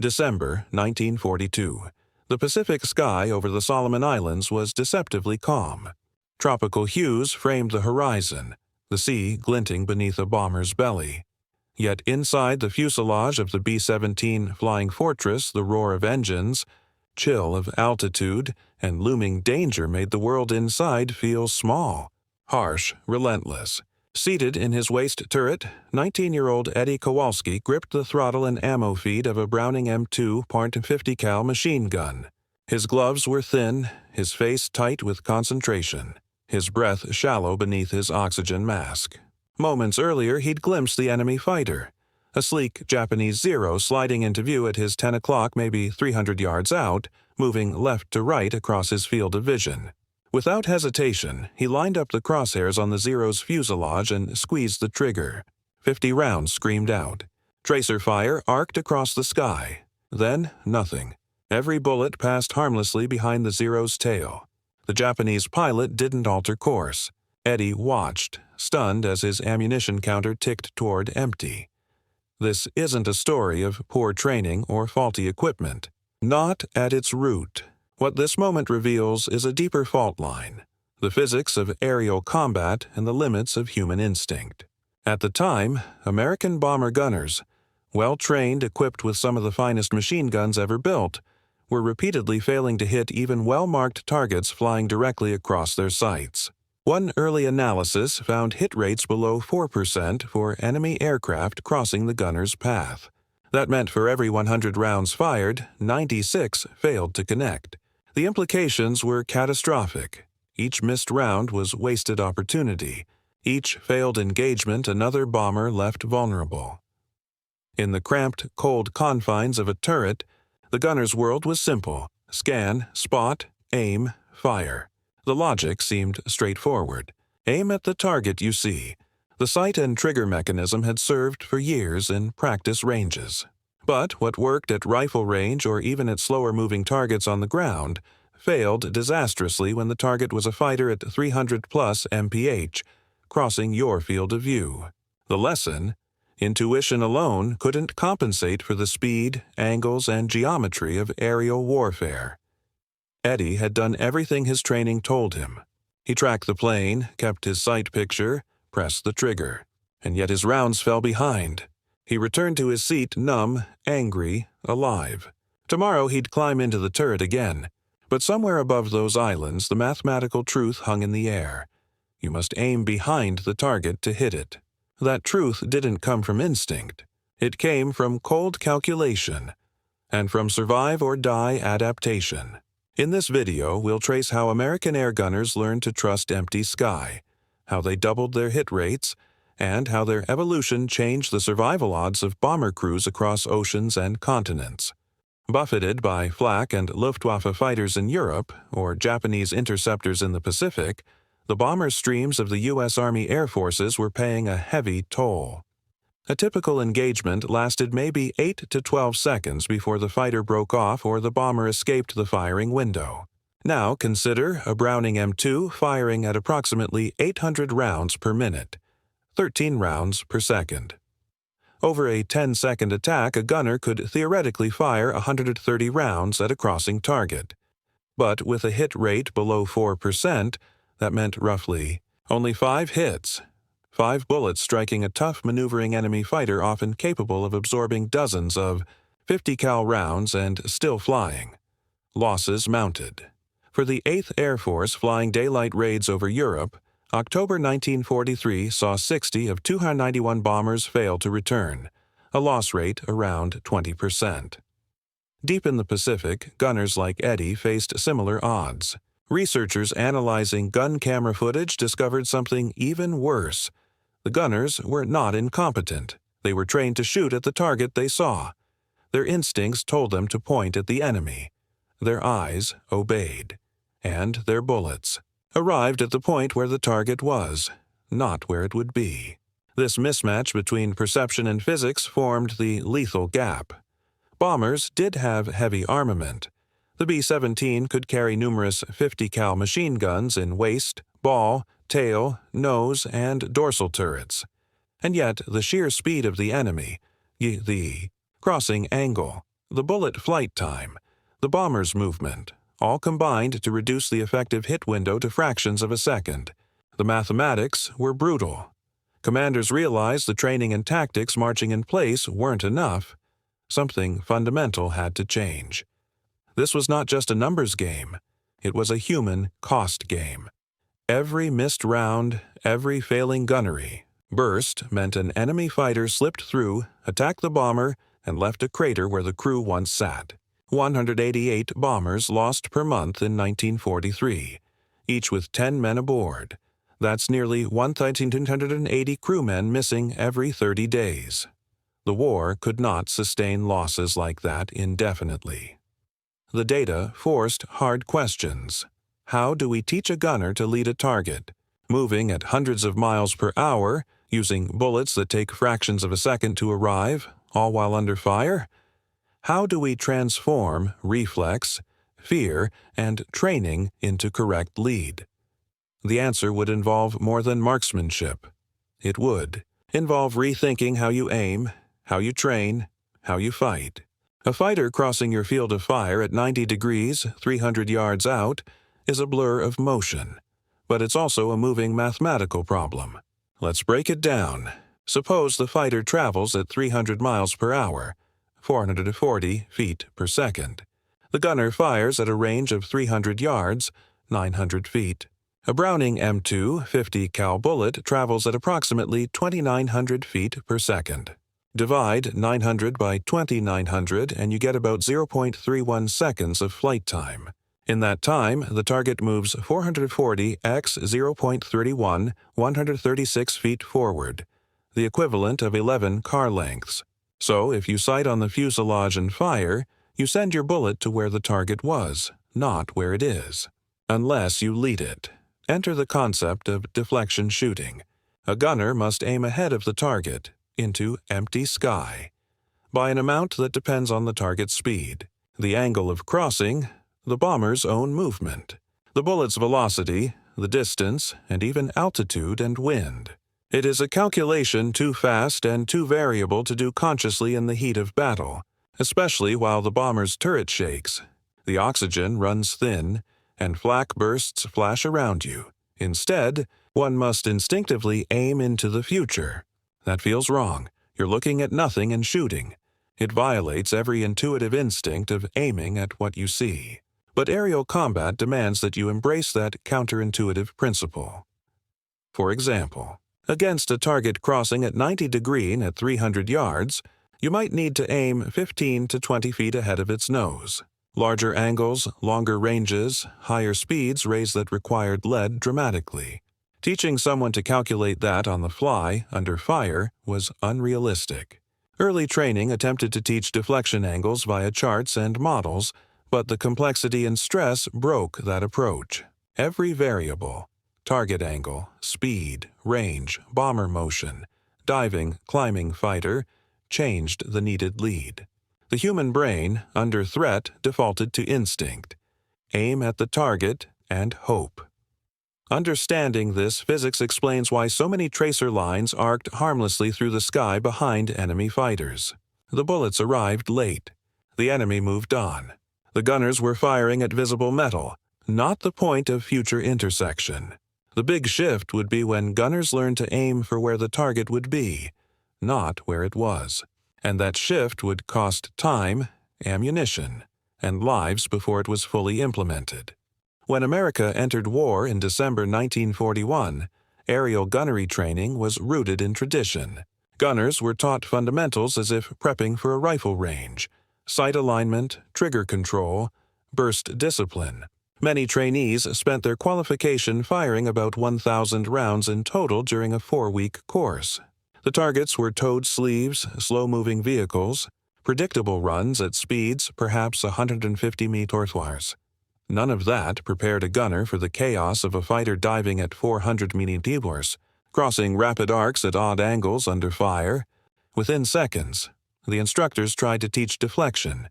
December 1942. The Pacific sky over the Solomon Islands was deceptively calm. Tropical hues framed the horizon, the sea glinting beneath a bomber's belly. Yet inside the fuselage of the B-17 Flying Fortress, the roar of engines, chill of altitude, and looming danger made the world inside feel small, harsh, relentless. Seated in his waist turret, 19-year-old Eddie Kowalski gripped the throttle and ammo feed of a Browning M2 .50 cal machine gun. His gloves were thin, his face tight with concentration, his breath shallow beneath his oxygen mask. Moments earlier, he'd glimpsed the enemy fighter, a sleek Japanese Zero sliding into view at his 10 o'clock, maybe 300 yards out, moving left to right across his field of vision. Without hesitation, he lined up the crosshairs on the Zero's fuselage and squeezed the trigger. 50 rounds screamed out. Tracer fire arced across the sky. Then, nothing. Every bullet passed harmlessly behind the Zero's tail. The Japanese pilot didn't alter course. Eddie watched, stunned as his ammunition counter ticked toward empty. This isn't a story of poor training or faulty equipment. Not at its root. What this moment reveals is a deeper fault line, the physics of aerial combat and the limits of human instinct. At the time, American bomber gunners, well-trained, equipped with some of the finest machine guns ever built, were repeatedly failing to hit even well-marked targets flying directly across their sights. One early analysis found hit rates below 4% for enemy aircraft crossing the gunner's path. That meant for every 100 rounds fired, 96 failed to connect. The implications were catastrophic. Each missed round was wasted opportunity. Each failed engagement another bomber left vulnerable. In the cramped, cold confines of a turret, the gunner's world was simple: scan, spot, aim, fire. The logic seemed straightforward. Aim at the target you see. The sight and trigger mechanism had served for years in practice ranges. But what worked at rifle range or even at slower-moving targets on the ground failed disastrously when the target was a fighter at 300-plus mph, crossing your field of view. The lesson? Intuition alone couldn't compensate for the speed, angles, and geometry of aerial warfare. Eddie had done everything his training told him. He tracked the plane, kept his sight picture, pressed the trigger. And yet his rounds fell behind. He returned to his seat numb, angry, alive. Tomorrow he'd climb into the turret again. But somewhere above those islands, the mathematical truth hung in the air. You must aim behind the target to hit it. That truth didn't come from instinct. It came from cold calculation and from survive-or-die adaptation. In this video, we'll trace how American air gunners learned to trust empty sky, how they doubled their hit rates, and how their evolution changed the survival odds of bomber crews across oceans and continents. Buffeted by flak and Luftwaffe fighters in Europe, or Japanese interceptors in the Pacific, the bomber streams of the U.S. Army Air Forces were paying a heavy toll. A typical engagement lasted maybe 8 to 12 seconds before the fighter broke off or the bomber escaped the firing window. Now consider a Browning M2 firing at approximately 800 rounds per minute. 13 rounds per second. Over a 10-second attack, a gunner could theoretically fire 130 rounds at a crossing target. But with a hit rate below 4%, that meant roughly only 5 hits. 5 bullets striking a tough maneuvering enemy fighter often capable of absorbing dozens of 50 cal rounds and still flying. Losses mounted. For the 8th Air Force flying daylight raids over Europe, October 1943 saw 60 of 291 bombers fail to return, a loss rate around 20%. Deep in the Pacific, gunners like Eddie faced similar odds. Researchers analyzing gun camera footage discovered something even worse. The gunners were not incompetent. They were trained to shoot at the target they saw. Their instincts told them to point at the enemy. Their eyes obeyed. And their bullets arrived at the point where the target was, not where it would be. This mismatch between perception and physics formed the lethal gap. Bombers did have heavy armament. The B-17 could carry numerous 50 cal machine guns in waist, ball, tail, nose, and dorsal turrets. And yet the sheer speed of the enemy, the crossing angle, the bullet flight time, the bomber's movement, all combined to reduce the effective hit window to fractions of a second. The mathematics were brutal. Commanders realized the training and tactics marching in place weren't enough. Something fundamental had to change. This was not just a numbers game. It was a human cost game. Every missed round, every failing gunnery burst meant an enemy fighter slipped through, attacked the bomber, and left a crater where the crew once sat. 188 bombers lost per month in 1943, each with 10 men aboard. That's nearly 1,280 crewmen missing every 30 days. The war could not sustain losses like that indefinitely. The data forced hard questions. How do we teach a gunner to lead a target, moving at hundreds of miles per hour, using bullets that take fractions of a second to arrive, all while under fire? How do we transform reflex, fear, and training into correct lead? The answer would involve more than marksmanship. It would involve rethinking how you aim, how you train, how you fight. A fighter crossing your field of fire at 90 degrees, 300 yards out, is a blur of motion, but it's also a moving mathematical problem. Let's break it down. Suppose the fighter travels at 300 miles per hour, 440 feet per second. The gunner fires at a range of 300 yards, 900 feet. A Browning M2 50 cal bullet travels at approximately 2,900 feet per second. Divide 900 by 2,900 and you get about 0.31 seconds of flight time. In that time, the target moves 440 x 0.31, 136 feet forward, the equivalent of 11 car lengths. So if you sight on the fuselage and fire, you send your bullet to where the target was, not where it is. Unless you lead it. Enter the concept of deflection shooting. A gunner must aim ahead of the target, into empty sky, by an amount that depends on the target's speed, the angle of crossing, the bomber's own movement, the bullet's velocity, the distance, and even altitude and wind. It is a calculation too fast and too variable to do consciously in the heat of battle, especially while the bomber's turret shakes, the oxygen runs thin, and flak bursts flash around you. Instead, one must instinctively aim into the future. That feels wrong. You're looking at nothing and shooting. It violates every intuitive instinct of aiming at what you see. But aerial combat demands that you embrace that counterintuitive principle. For example, against a target crossing at 90 degrees at 300 yards, you might need to aim 15 to 20 feet ahead of its nose. Larger angles, longer ranges, higher speeds raise that required lead dramatically. Teaching someone to calculate that on the fly, under fire, was unrealistic. Early training attempted to teach deflection angles via charts and models, but the complexity and stress broke that approach. Every variable, target angle, speed, range, bomber motion, diving, climbing fighter, changed the needed lead. The human brain, under threat, defaulted to instinct. Aim at the target and hope. Understanding this, physics explains why so many tracer lines arced harmlessly through the sky behind enemy fighters. The bullets arrived late. The enemy moved on. The gunners were firing at visible metal, not the point of future intersection. The big shift would be when gunners learned to aim for where the target would be, not where it was. And that shift would cost time, ammunition, and lives before it was fully implemented. When America entered war in December 1941, aerial gunnery training was rooted in tradition. Gunners were taught fundamentals as if prepping for a rifle range: sight alignment, trigger control, burst discipline. Many trainees spent their qualification firing about 1,000 rounds in total during a 4-week course. The targets were towed sleeves, slow-moving vehicles, predictable runs at speeds perhaps 150 meters. None of that prepared a gunner for the chaos of a fighter diving at 400 meters, crossing rapid arcs at odd angles under fire. Within seconds, the instructors tried to teach deflection.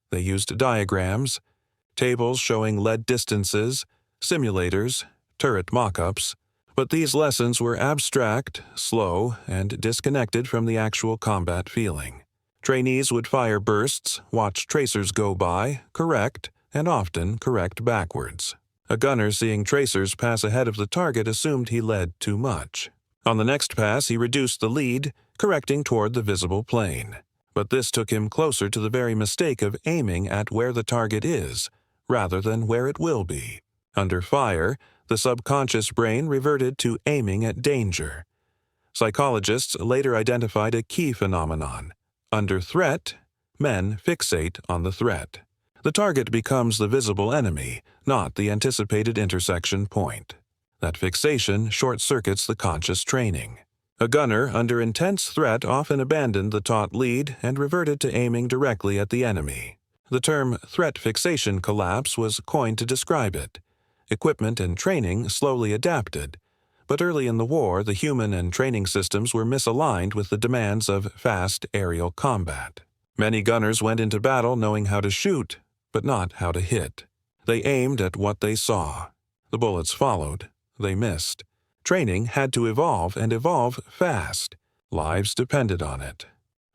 They used diagrams, tables showing lead distances, simulators, turret mock-ups, but these lessons were abstract, slow, and disconnected from the actual combat feeling. Trainees would fire bursts, watch tracers go by, correct, and often correct backwards. A gunner seeing tracers pass ahead of the target assumed he led too much. On the next pass, he reduced the lead, correcting toward the visible plane. But this took him closer to the very mistake of aiming at where the target is, rather than where it will be. Under fire, the subconscious brain reverted to aiming at danger. Psychologists later identified a key phenomenon. Under threat, men fixate on the threat. The target becomes the visible enemy, not the anticipated intersection point. That fixation short-circuits the conscious training. A gunner under intense threat often abandoned the taught lead and reverted to aiming directly at the enemy. The term threat fixation collapse was coined to describe it. Equipment and training slowly adapted, but early in the war the human and training systems were misaligned with the demands of fast aerial combat. Many gunners went into battle knowing how to shoot, but not how to hit. They aimed at what they saw. The bullets followed. They missed. Training had to evolve and evolve fast. Lives depended on it.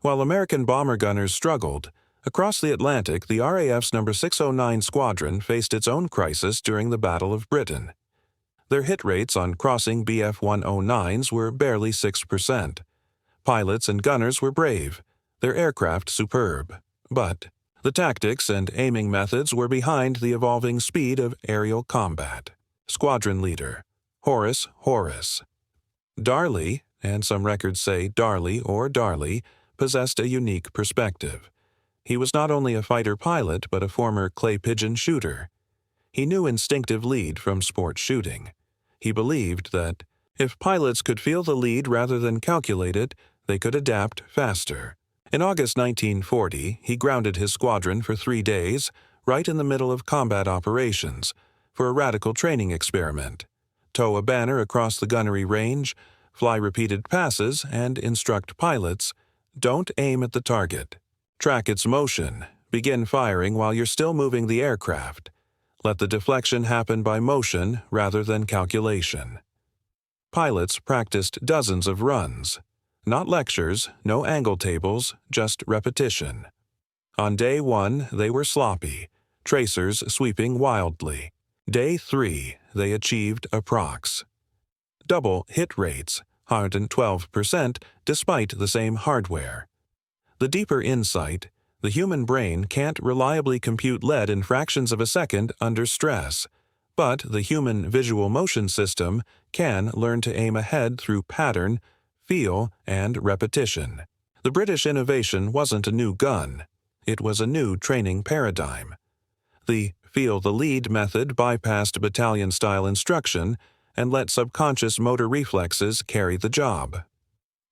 While American bomber gunners struggled, across the Atlantic the RAF's No. 609 Squadron faced its own crisis during the Battle of Britain. Their hit rates on crossing BF-109s were barely 6%. Pilots and gunners were brave, their aircraft superb, but the tactics and aiming methods were behind the evolving speed of aerial combat. Squadron leader, Horace Horace. Darley, and some records say Darley or Darley, possessed a unique perspective. He was not only a fighter pilot but a former clay pigeon shooter. He knew instinctive lead from sport shooting. He believed that if pilots could feel the lead rather than calculate it, they could adapt faster. In August 1940, he grounded his squadron for 3 days, right in the middle of combat operations, for a radical training experiment. Tow a banner across the gunnery range, fly repeated passes, and instruct pilots, don't aim at the target. Track its motion. Begin firing while you're still moving the aircraft. Let the deflection happen by motion rather than calculation. Pilots practiced dozens of runs. Not lectures, no angle tables, just repetition. On day 1, they were sloppy, tracers sweeping wildly. Day 3, they achieved approx. Double hit rates, 112%, despite the same hardware. The deeper insight, the human brain can't reliably compute lead in fractions of a second under stress, but the human visual motion system can learn to aim ahead through pattern, feel, and repetition. The British innovation wasn't a new gun. It was a new training paradigm. The feel the lead method bypassed battalion-style instruction and let subconscious motor reflexes carry the job.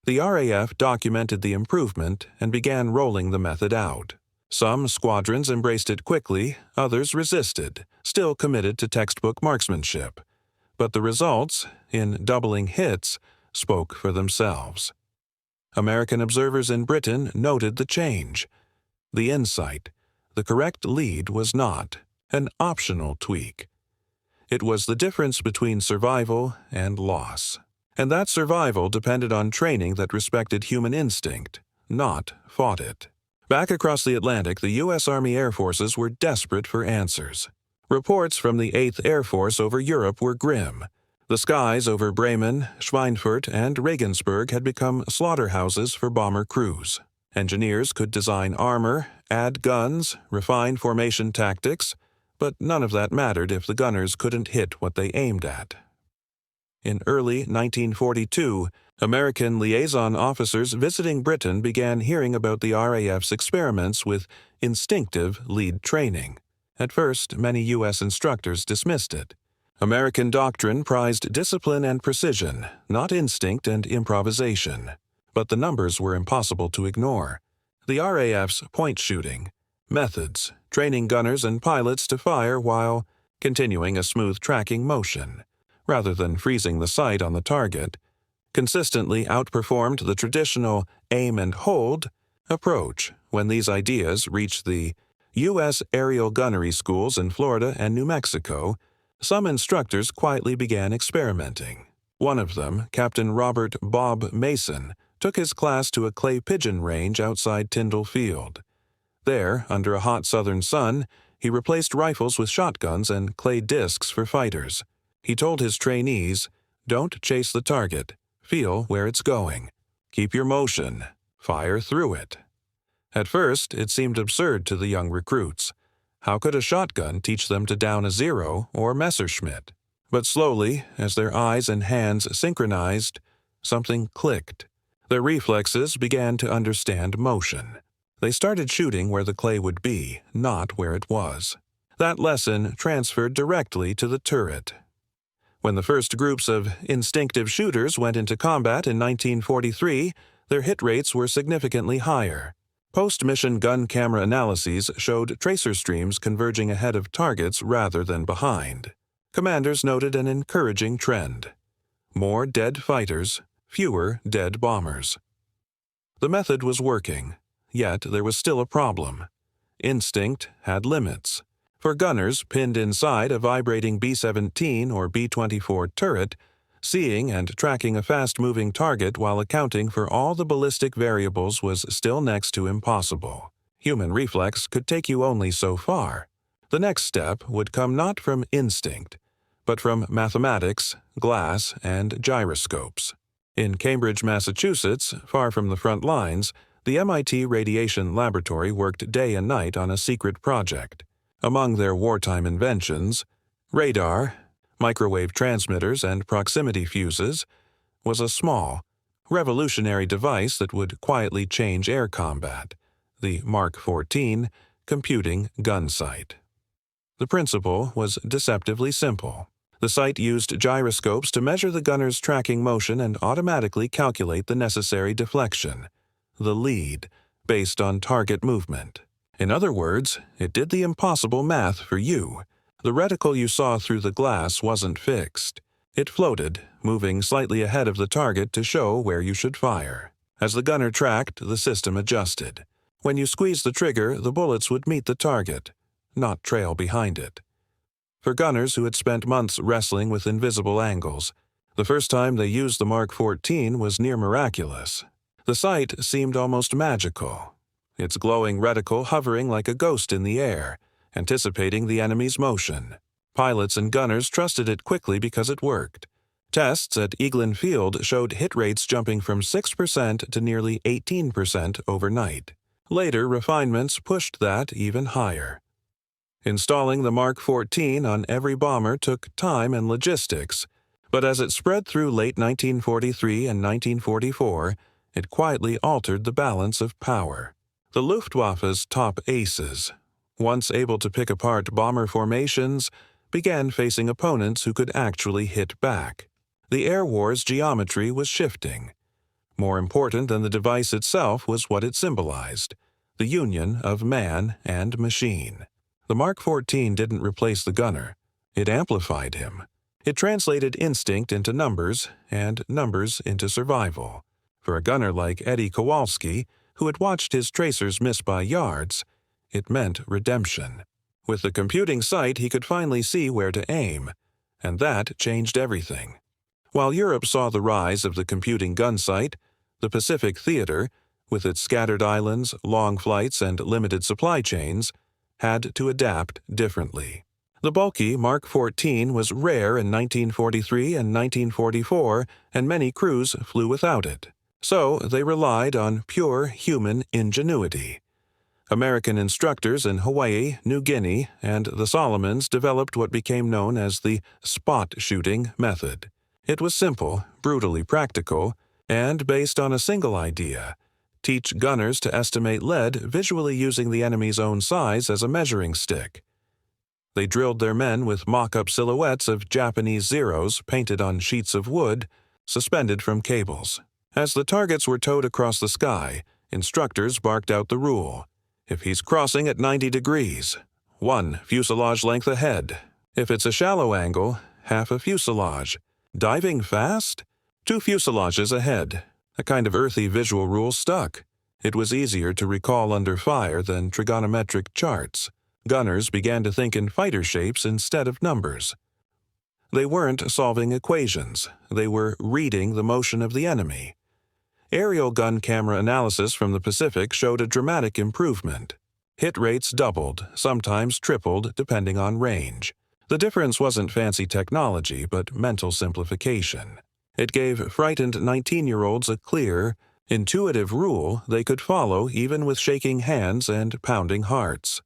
The RAF documented the improvement and began rolling the method out. Some squadrons embraced it quickly, others resisted, still committed to textbook marksmanship. But the results, in doubling hits, spoke for themselves. American observers in Britain noted the change. The insight, the correct lead was not an optional tweak. It was the difference between survival and loss. And that survival depended on training that respected human instinct, not fought it. Back across the Atlantic, the U.S. Army Air Forces were desperate for answers. Reports from the 8th Air Force over Europe were grim. The skies over Bremen, Schweinfurt, and Regensburg had become slaughterhouses for bomber crews. Engineers could design armor, add guns, refine formation tactics, but none of that mattered if the gunners couldn't hit what they aimed at. In early 1942, American liaison officers visiting Britain began hearing about the RAF's experiments with instinctive lead training. At first, many U.S. instructors dismissed it. American doctrine prized discipline and precision, not instinct and improvisation. But the numbers were impossible to ignore. The RAF's point shooting, methods, training gunners and pilots to fire while continuing a smooth tracking motion, rather than freezing the sight on the target, consistently outperformed the traditional aim and hold approach when these ideas reached the U.S. aerial gunnery schools in Florida and New Mexico. Some instructors quietly began experimenting. One of them, Captain Robert Bob Mason, took his class to a clay pigeon range outside Tyndall Field. There, under a hot southern sun, he replaced rifles with shotguns and clay discs for fighters. He told his trainees, "Don't chase the target. Feel where it's going. Keep your motion. Fire through it." At first, it seemed absurd to the young recruits. How could a shotgun teach them to down a Zero or Messerschmitt? But slowly, as their eyes and hands synchronized, something clicked. Their reflexes began to understand motion. They started shooting where the clay would be, not where it was. That lesson transferred directly to the turret. When the first groups of instinctive shooters went into combat in 1943, their hit rates were significantly higher. Post-mission gun camera analyses showed tracer streams converging ahead of targets rather than behind. Commanders noted an encouraging trend: more dead fighters, fewer dead bombers. The method was working, yet there was still a problem. Instinct had limits. For gunners pinned inside a vibrating B-17 or B-24 turret, seeing and tracking a fast-moving target while accounting for all the ballistic variables was still next to impossible. Human reflex could take you only so far. The next step would come not from instinct, but from mathematics, glass, and gyroscopes. In Cambridge, Massachusetts, far from the front lines, the MIT Radiation Laboratory worked day and night on a secret project. Among their wartime inventions, radar, microwave transmitters, and proximity fuses, was a small, revolutionary device that would quietly change air combat, the Mark 14 computing gun sight. The principle was deceptively simple. The sight used gyroscopes to measure the gunner's tracking motion and automatically calculate the necessary deflection, the lead, based on target movement. In other words, it did the impossible math for you. The reticle you saw through the glass wasn't fixed. It floated, moving slightly ahead of the target to show where you should fire. As the gunner tracked, the system adjusted. When you squeezed the trigger, the bullets would meet the target, not trail behind it. For gunners who had spent months wrestling with invisible angles, the first time they used the Mark 14 was near miraculous. The sight seemed almost magical, its glowing reticle hovering like a ghost in the air, anticipating the enemy's motion. Pilots and gunners trusted it quickly because it worked. Tests at Eglin Field showed hit rates jumping from 6% to nearly 18% overnight. Later refinements pushed that even higher. Installing the Mark 14 on every bomber took time and logistics, but as it spread through late 1943 and 1944, it quietly altered the balance of power. The Luftwaffe's top aces, once able to pick apart bomber formations, began facing opponents who could actually hit back. The air war's geometry was shifting. More important than the device itself was what it symbolized: the union of man and machine. The Mark 14 didn't replace the gunner. It amplified him. It translated instinct into numbers and numbers into survival. For a gunner like Eddie Kowalski, who had watched his tracers miss by yards, it meant redemption. With the computing sight, he could finally see where to aim, and that changed everything. While Europe saw the rise of the computing gun sight, the Pacific theater, with its scattered islands, long flights, and limited supply chains, had to adapt differently. The bulky Mark 14 was rare in 1943 and 1944, and many crews flew without it. So they relied on pure human ingenuity. American instructors in Hawaii, New Guinea, and the Solomons developed what became known as the spot shooting method. It was simple, brutally practical, and based on a single idea: teach gunners to estimate lead visually using the enemy's own size as a measuring stick. They drilled their men with mock-up silhouettes of Japanese Zeros painted on sheets of wood, suspended from cables. As the targets were towed across the sky, instructors barked out the rule: if he's crossing at 90 degrees, 1 fuselage length ahead. If it's a shallow angle, half a fuselage. Diving fast? 2 fuselages ahead. A kind of earthy visual rule stuck. It was easier to recall under fire than trigonometric charts. Gunners began to think in fighter shapes instead of numbers. They weren't solving equations. They were reading the motion of the enemy. Aerial gun camera analysis from the Pacific showed a dramatic improvement. Hit rates doubled, sometimes tripled, depending on range. The difference wasn't fancy technology, but mental simplification. It gave frightened 19-year-olds a clear, intuitive rule they could follow even with shaking hands and pounding hearts.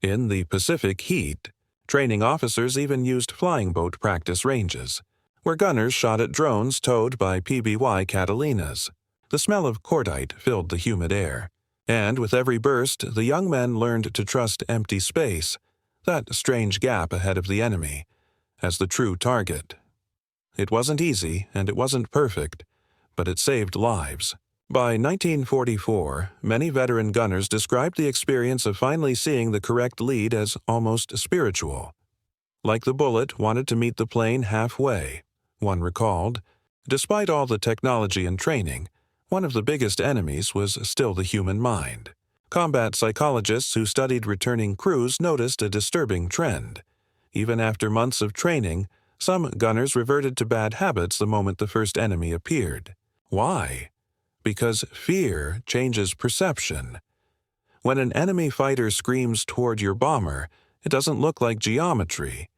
In the Pacific heat, training officers even used flying boat practice ranges, where gunners shot at drones towed by PBY Catalinas. The smell of cordite filled the humid air, and with every burst, the young men learned to trust empty space, that strange gap ahead of the enemy, as the true target. It wasn't easy, and it wasn't perfect, but it saved lives. By 1944, many veteran gunners described the experience of finally seeing the correct lead as almost spiritual. Like the bullet wanted to meet the plane halfway, one recalled. Despite all the technology and training, one of the biggest enemies was still the human mind. Combat psychologists who studied returning crews noticed a disturbing trend. Even after months of training, some gunners reverted to bad habits the moment the first enemy appeared. Why? Because fear changes perception. When an enemy fighter screams toward your bomber, it doesn't look like geometry.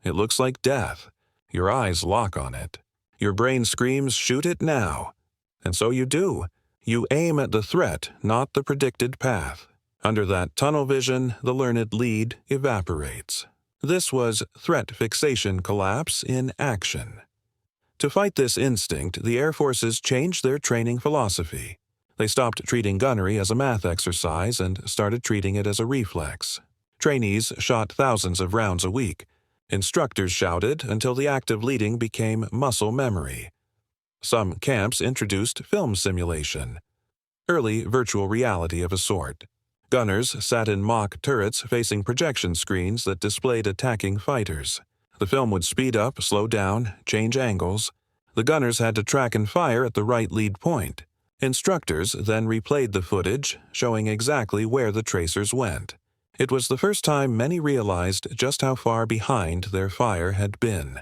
It looks like death. Your eyes lock on it. Your brain screams, "Shoot it now." And so you do. You aim at the threat, not the predicted path. Under that tunnel vision, the learned lead evaporates. This was threat fixation collapse in action. To fight this instinct, the Air Forces changed their training philosophy. They stopped treating gunnery as a math exercise and started treating it as a reflex. Trainees shot thousands of rounds a week. Instructors shouted until the act of leading became muscle memory. Some camps introduced film simulation, early virtual reality of a sort. Gunners sat in mock turrets facing projection screens that displayed attacking fighters. The film would speed up, slow down, change angles. The gunners had to track and fire at the right lead point. Instructors then replayed the footage, showing exactly where the tracers went. It was the first time many realized just how far behind their fire had been.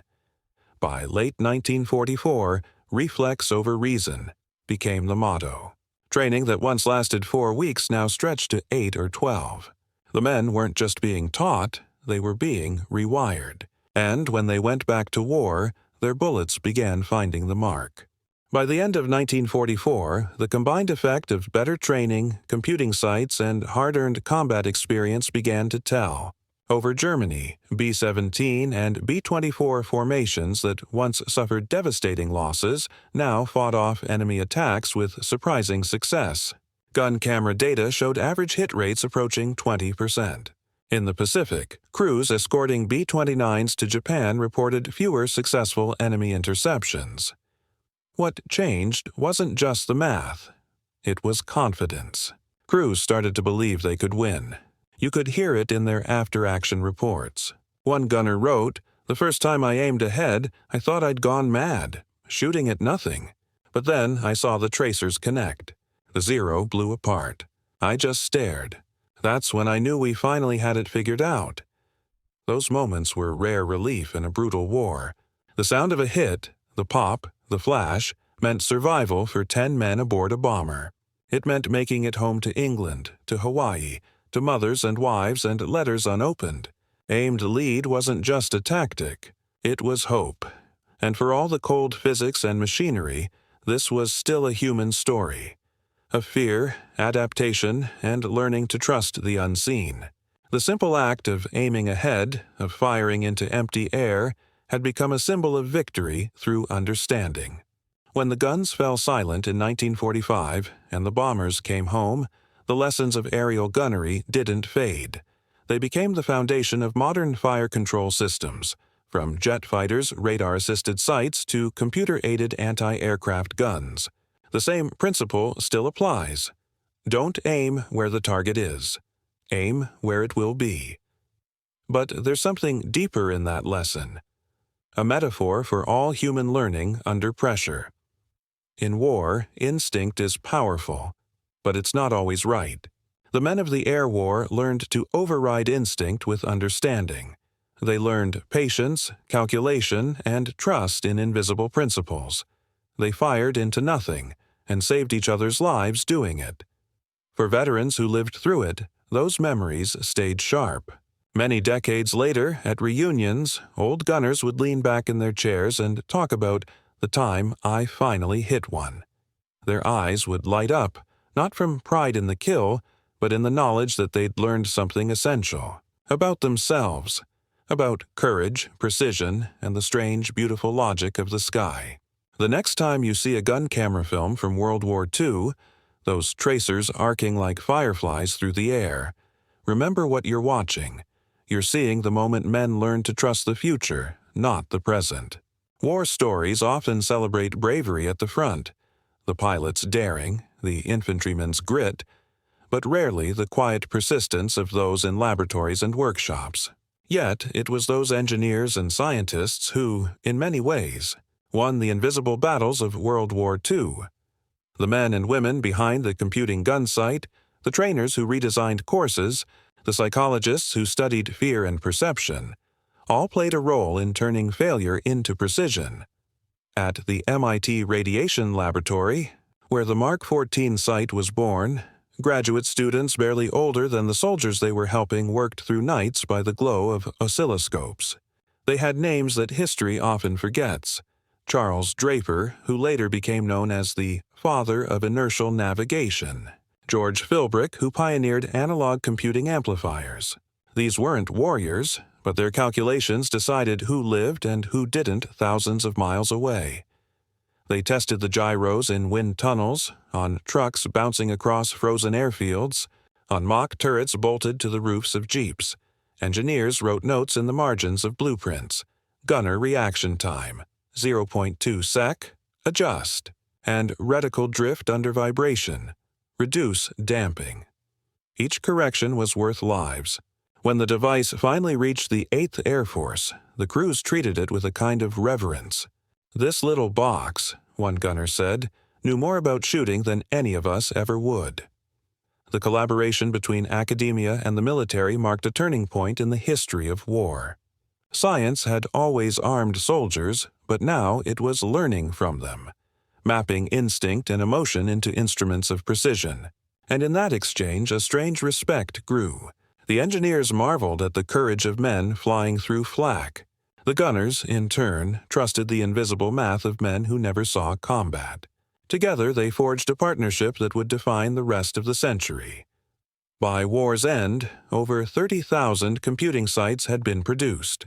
By late 1944, reflex over reason became the motto. Training that once lasted 4 weeks now stretched to 8 or 12. The men weren't just being taught, they were being rewired. And when they went back to war, their bullets began finding the mark. By the end of 1944, the combined effect of better training, computing sights, and hard-earned combat experience began to tell. Over Germany, B-17 and B-24 formations that once suffered devastating losses now fought off enemy attacks with surprising success. Gun camera data showed average hit rates approaching 20%. In the Pacific, crews escorting B-29s to Japan reported fewer successful enemy interceptions. What changed wasn't just the math. It was confidence. Crews started to believe they could win. You could hear it in their after-action reports. One gunner wrote, "The first time I aimed ahead, I thought I'd gone mad, shooting at nothing. But then I saw the tracers connect. The zero blew apart. I just stared. That's when I knew we finally had it figured out." Those moments were rare relief in a brutal war. The sound of a hit, the pop, the flash, meant survival for 10 men aboard a bomber. It meant making it home to England, to Hawaii, to mothers and wives and letters unopened. Aimed lead wasn't just a tactic. It was hope. And for all the cold physics and machinery, this was still a human story. Of fear, adaptation, and learning to trust the unseen. The simple act of aiming ahead, of firing into empty air, had become a symbol of victory through understanding. When the guns fell silent in 1945 and the bombers came home, the lessons of aerial gunnery didn't fade. They became the foundation of modern fire control systems, from jet fighters' radar-assisted sights to computer-aided anti-aircraft guns. The same principle still applies. Don't aim where the target is. Aim where it will be. But there's something deeper in that lesson. A metaphor for all human learning under pressure. In war, instinct is powerful, but it's not always right. The men of the air war learned to override instinct with understanding. They learned patience, calculation, and trust in invisible principles. They fired into nothing, and saved each other's lives doing it. For veterans who lived through it, those memories stayed sharp. Many decades later, at reunions, old gunners would lean back in their chairs and talk about the time I finally hit one. Their eyes would light up, not from pride in the kill, but in the knowledge that they'd learned something essential about themselves, about courage, precision, and the strange, beautiful logic of the sky. The next time you see a gun camera film from World War II, those tracers arcing like fireflies through the air, remember what you're watching. You're seeing the moment men learn to trust the future, not the present. War stories often celebrate bravery at the front, the pilot's daring, the infantryman's grit, but rarely the quiet persistence of those in laboratories and workshops. Yet it was those engineers and scientists who, in many ways, won the invisible battles of World War II. The men and women behind the computing gun sight, the trainers who redesigned courses, the psychologists who studied fear and perception, all played a role in turning failure into precision. At the MIT Radiation Laboratory, where the Mark 14 sight was born, graduate students barely older than the soldiers they were helping worked through nights by the glow of oscilloscopes. They had names that history often forgets. Charles Draper, who later became known as the father of inertial navigation. George Philbrick, who pioneered analog computing amplifiers. These weren't warriors, but their calculations decided who lived and who didn't thousands of miles away. They tested the gyros in wind tunnels, on trucks bouncing across frozen airfields, on mock turrets bolted to the roofs of jeeps. Engineers wrote notes in the margins of blueprints. Gunner reaction time, 0.2 sec, adjust, and reticle drift under vibration, reduce damping. Each correction was worth lives. When the device finally reached the 8th Air Force, the crews treated it with a kind of reverence. This little box, one gunner said, knew more about shooting than any of us ever would. The collaboration between academia and the military marked a turning point in the history of war. Science had always armed soldiers, but now it was learning from them, mapping instinct and emotion into instruments of precision. And in that exchange, a strange respect grew. The engineers marveled at the courage of men flying through flak. The gunners, in turn, trusted the invisible math of men who never saw combat. Together, they forged a partnership that would define the rest of the century. By war's end, over 30,000 computing sites had been produced.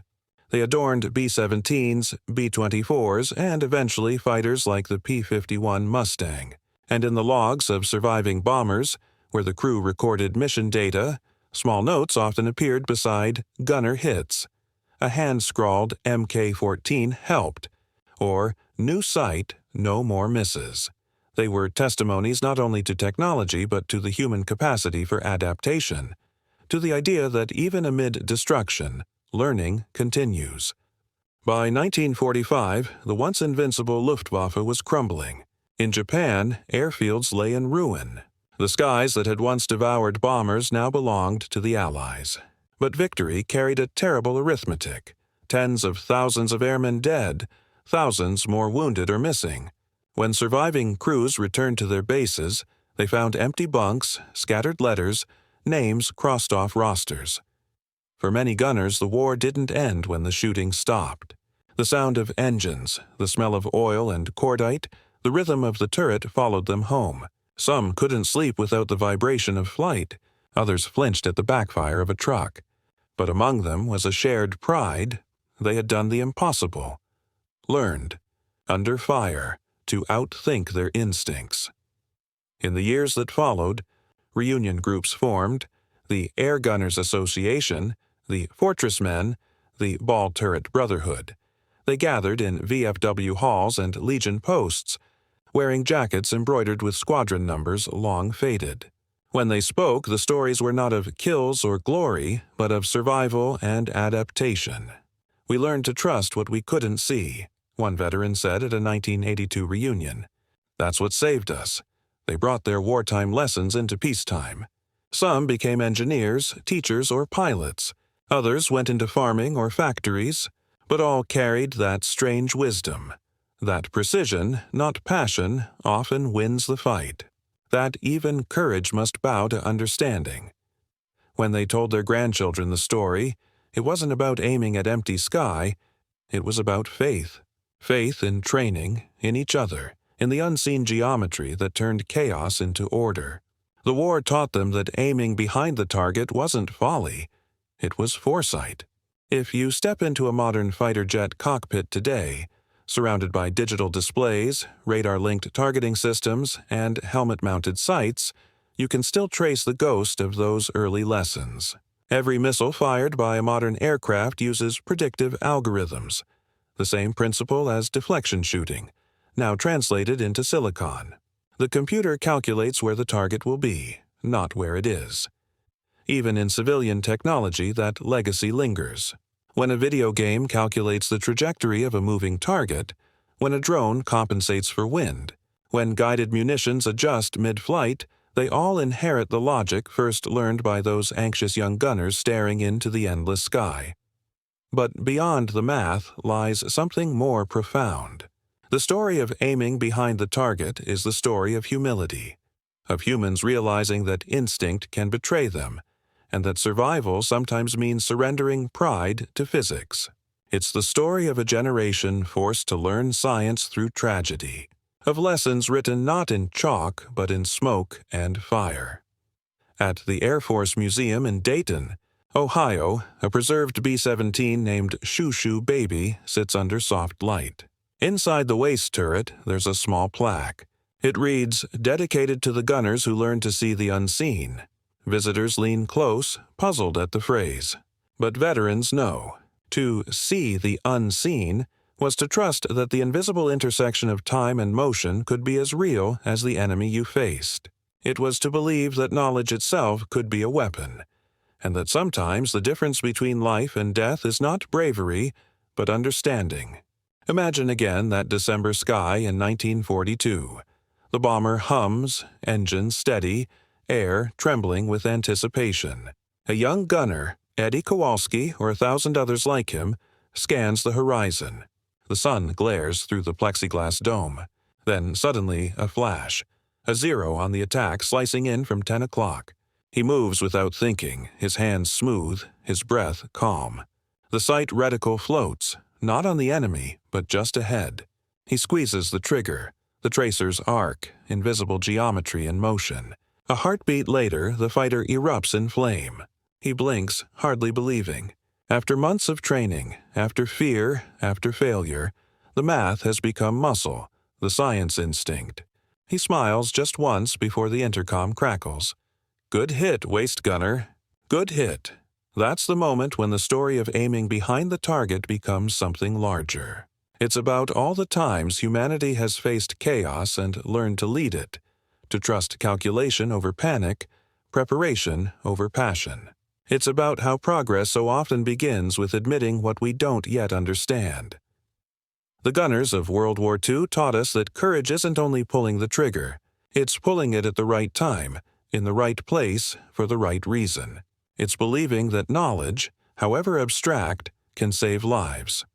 They adorned B-17s, B-24s, and eventually fighters like the P-51 Mustang. And in the logs of surviving bombers, where the crew recorded mission data, small notes often appeared beside gunner hits. A hand-scrawled MK-14 helped, or new sight, no more misses. They were testimonies not only to technology but to the human capacity for adaptation, to the idea that even amid destruction, learning continues. By 1945, the once invincible Luftwaffe was crumbling. In Japan, airfields lay in ruin. The skies that had once devoured bombers now belonged to the Allies. But victory carried a terrible arithmetic. Tens of thousands of airmen dead, thousands more wounded or missing. When surviving crews returned to their bases, they found empty bunks, scattered letters, names crossed off rosters. For many gunners, the war didn't end when the shooting stopped. The sound of engines, the smell of oil and cordite, the rhythm of the turret followed them home. Some couldn't sleep without the vibration of flight. Others flinched at the backfire of a truck. But among them was a shared pride. They had done the impossible. Learned, under fire, to outthink their instincts. In the years that followed, reunion groups formed, the Air Gunners Association, the Fortress Men, the Ball Turret Brotherhood. They gathered in VFW halls and Legion posts, wearing jackets embroidered with squadron numbers long faded. When they spoke, the stories were not of kills or glory, but of survival and adaptation. We learned to trust what we couldn't see, one veteran said at a 1982 reunion. That's what saved us. They brought their wartime lessons into peacetime. Some became engineers, teachers, or pilots. Others went into farming or factories, but all carried that strange wisdom. That precision, not passion, often wins the fight. That even courage must bow to understanding. When they told their grandchildren the story, it wasn't about aiming at empty sky, it was about faith. Faith in training, in each other, in the unseen geometry that turned chaos into order. The war taught them that aiming behind the target wasn't folly, it was foresight. If you step into a modern fighter jet cockpit today, surrounded by digital displays, radar-linked targeting systems, and helmet-mounted sights, you can still trace the ghost of those early lessons. Every missile fired by a modern aircraft uses predictive algorithms, the same principle as deflection shooting, now translated into silicon. The computer calculates where the target will be, not where it is. Even in civilian technology, that legacy lingers. When a video game calculates the trajectory of a moving target, when a drone compensates for wind, when guided munitions adjust mid-flight, they all inherit the logic first learned by those anxious young gunners staring into the endless sky. But beyond the math lies something more profound. The story of aiming behind the target is the story of humility, of humans realizing that instinct can betray them, and that survival sometimes means surrendering pride to physics. It's the story of a generation forced to learn science through tragedy, of lessons written not in chalk but in smoke and fire. At the Air Force Museum in Dayton, Ohio, a preserved B-17 named Shoo Shoo Baby sits under soft light. Inside the waist turret, there's a small plaque. It reads, "Dedicated to the gunners who learn to see the unseen." Visitors lean close, puzzled at the phrase. But veterans know. To see the unseen was to trust that the invisible intersection of time and motion could be as real as the enemy you faced. It was to believe that knowledge itself could be a weapon, and that sometimes the difference between life and death is not bravery, but understanding. Imagine again that December sky in 1942. The bomber hums, engine steady, air trembling with anticipation. A young gunner, Eddie Kowalski or 1,000 others like him, scans the horizon. The sun glares through the plexiglass dome. Then suddenly a flash. A zero on the attack slicing in from 10 o'clock. He moves without thinking, his hands smooth, his breath calm. The sight reticle floats, not on the enemy, but just ahead. He squeezes the trigger. The tracers arc, invisible geometry in motion. A heartbeat later, the fighter erupts in flame. He blinks, hardly believing. After months of training, after fear, after failure, the math has become muscle, the science instinct. He smiles just once before the intercom crackles. "Good hit, waist gunner. Good hit." That's the moment when the story of aiming behind the target becomes something larger. It's about all the times humanity has faced chaos and learned to lead it, to trust calculation over panic, preparation over passion. It's about how progress so often begins with admitting what we don't yet understand. The gunners of World War II taught us that courage isn't only pulling the trigger, it's pulling it at the right time, in the right place, for the right reason. It's believing that knowledge, however abstract, can save lives.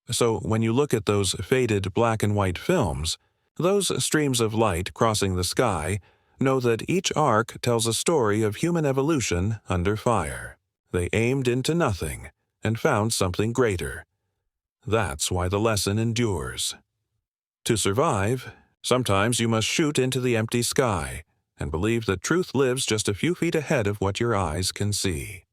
So when you look at those faded black and white films, those streams of light crossing the sky, know that each arc tells a story of human evolution under fire. They aimed into nothing and found something greater. That's why the lesson endures. To survive, sometimes you must shoot into the empty sky and believe that truth lives just a few feet ahead of what your eyes can see.